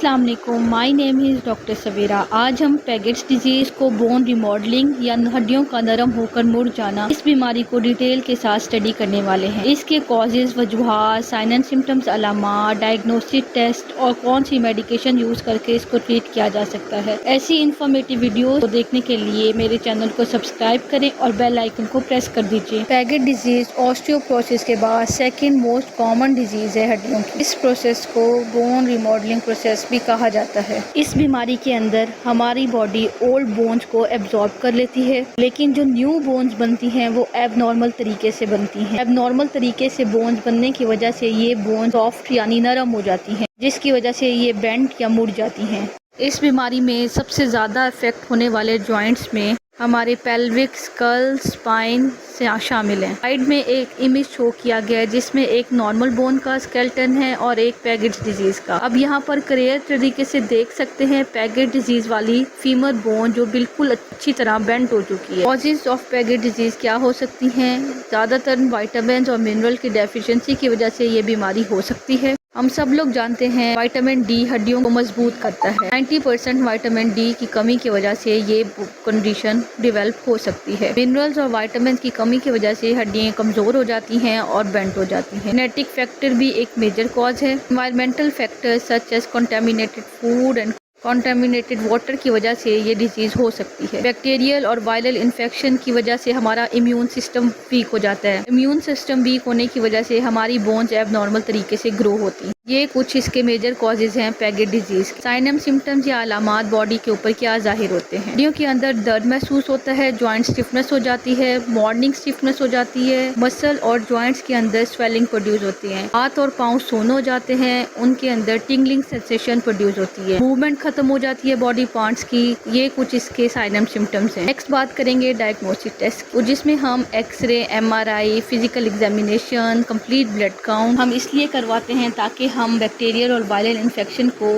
अस्सलाम वालेकुम, my name is doctor सवेरा। आज हम पैगेट्स डिजीज़ को बोन रिमॉडलिंग या हड्डियों का नरम होकर मुड़ जाना, इस बीमारी को डिटेल के साथ स्टडी करने वाले हैं। इसके कॉजेज़, वजूहात, साइन एंड सिम्टम्स, अलामात, डायग्नोस्टिक टेस्ट और कौन सी मेडिकेशन यूज़ करके इसको ट्रीट किया जा सकता है। ऐसी इन्फॉर्मेटिव वीडियो को देखने के लिए मेरे चैनल को सब्सक्राइब करें और बेल आइकन को प्रेस कर दीजिए। पैगेट डिजीज़ ऑस्टियोपोरोसिस के बाद सेकेंड मोस्ट कॉमन डिजीज़ है हड्डियों की। इस प्रोसेस को बोन रिमॉडलिंग प्रोसेस भी कहा जाता है। इस बीमारी के अंदर हमारी बॉडी ओल्ड बोन्स को एब्जॉर्ब कर लेती है, लेकिन जो न्यू बोन्स बनती हैं वो एबनॉर्मल तरीके से बनती हैं। एबनॉर्मल तरीके से बोन्स बनने की वजह से ये बोन सॉफ्ट यानी नरम हो जाती हैं, जिसकी वजह से ये बेंड या मुड़ जाती हैं। इस बीमारी में सबसे ज़्यादा इफेक्ट होने वाले जॉइंट्स में हमारे पेल्विक, स्कल, स्पाइन से शामिल हैं। साइड में एक इमेज शो किया गया है जिसमें एक नॉर्मल बोन का स्केलेटन है और एक पैगेट डिजीज का। अब यहाँ पर क्लियर तरीके से देख सकते हैं पैगेट डिजीज वाली फीमर बोन जो बिल्कुल अच्छी तरह बेंड हो चुकी है। कॉजेज ऑफ पैगेट डिजीज क्या हो सकती हैं? ज़्यादातर विटामिन और मिनरल की डेफिशिएंसी की वजह से ये बीमारी हो सकती है। हम सब लोग जानते हैं विटामिन डी हड्डियों को मजबूत करता है। 90% विटामिन डी की कमी की वजह से ये कंडीशन डेवलप हो सकती है। मिनरल्स और विटामिन की कमी की वजह से हड्डियां कमज़ोर हो जाती हैं और बेंट हो जाती हैं। जेनेटिक फैक्टर भी एक मेजर कॉज है। Environmental factors such as contaminated food and contaminated water की वजह से ये डिजीज़ हो सकती है। बैक्टीरियल और वायरल इन्फेक्शन की वजह से हमारा इम्यून सिस्टम वीक हो जाता है। इम्यून सिस्टम वीक होने की वजह से हमारी बोन्स एबनॉर्मल तरीके से ग्रो होती हैं। ये कुछ इसके मेजर कॉजेज हैं Paget disease. Sign and symptoms या अलामात बॉडी के ऊपर क्या जाहिर होते हैं? हड्डियों के अंदर दर्द महसूस होता है, जॉइंट स्टिफनेस हो जाती है, मॉर्निंग स्टिफनेस हो जाती है, मसल और जॉइंट्स के अंदर स्वेलिंग प्रोड्यूस होती है, हाथ और पाँव सोन हो जाते हैं, उनके अंदर टिंगलिंग सेंसेशन प्रोड्यूस होती है, मूवमेंट खत्म हो जाती है बॉडी पार्ट्स की। ये कुछ इसके साइन एंड सिम्टम्स हैं। नेक्स्ट बात करेंगे डायग्नोस्टिक टेस्ट, जिसमें हम X ray, MRI, physical examination, complete blood count हम इसलिए करवाते हैं ताकि हम बैक्टीरियल और वायरल इन्फेक्शन को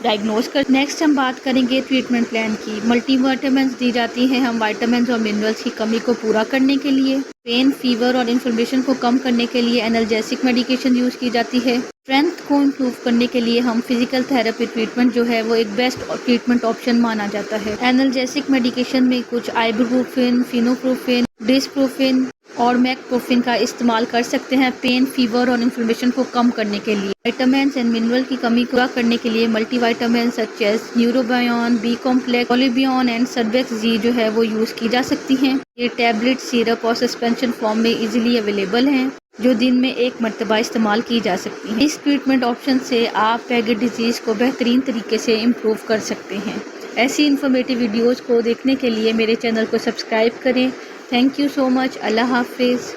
डायग्नोज कर। नेक्स्ट हम बात करेंगे ट्रीटमेंट प्लान की। मल्टीविटामिन्स दी जाती हैं हम विटामिन्स और मिनरल्स की कमी को पूरा करने के लिए। पेन, फीवर और इन्फ्लेमेशन को कम करने के लिए एनाल्जेसिक मेडिकेशन यूज़ की जाती है। स्ट्रेंथ को इम्प्रूव करने के लिए हम फिजिकल थेरेपी ट्रीटमेंट जो है वो एक बेस्ट ट्रीटमेंट ऑप्शन माना जाता है। एनाल्जेसिक मेडिकेशन में कुछ आइबुप्रोफेन, फिनोप्रोफेन, डिस्प्रोफेन और मैकप्रोफेन का इस्तेमाल कर सकते हैं पेन, फीवर और इन्फ्लेमेशन को कम करने के लिए। विटामिन एंड मिनरल की कमी को पूरा करने के लिए multivitamin such as Neurobion, B complex, Polybion and सर्वेक्स जी जो है वो यूज़ की जा सकती हैं। ये टैबलेट, सिरप और सस्पेंशन फॉर्म में इजीली अवेलेबल हैं, जो दिन में एक मरतबा इस्तेमाल की जा सकती हैं। इस ट्रीटमेंट ऑप्शन से आप पैगेट डिजीज़ को बेहतरीन तरीके से इम्प्रूव कर सकते हैं। ऐसी इन्फॉर्मेटिव वीडियोज़ को देखने के लिए मेरे चैनल को सब्सक्राइब करें। Thank you so much. Allah हाफिज़।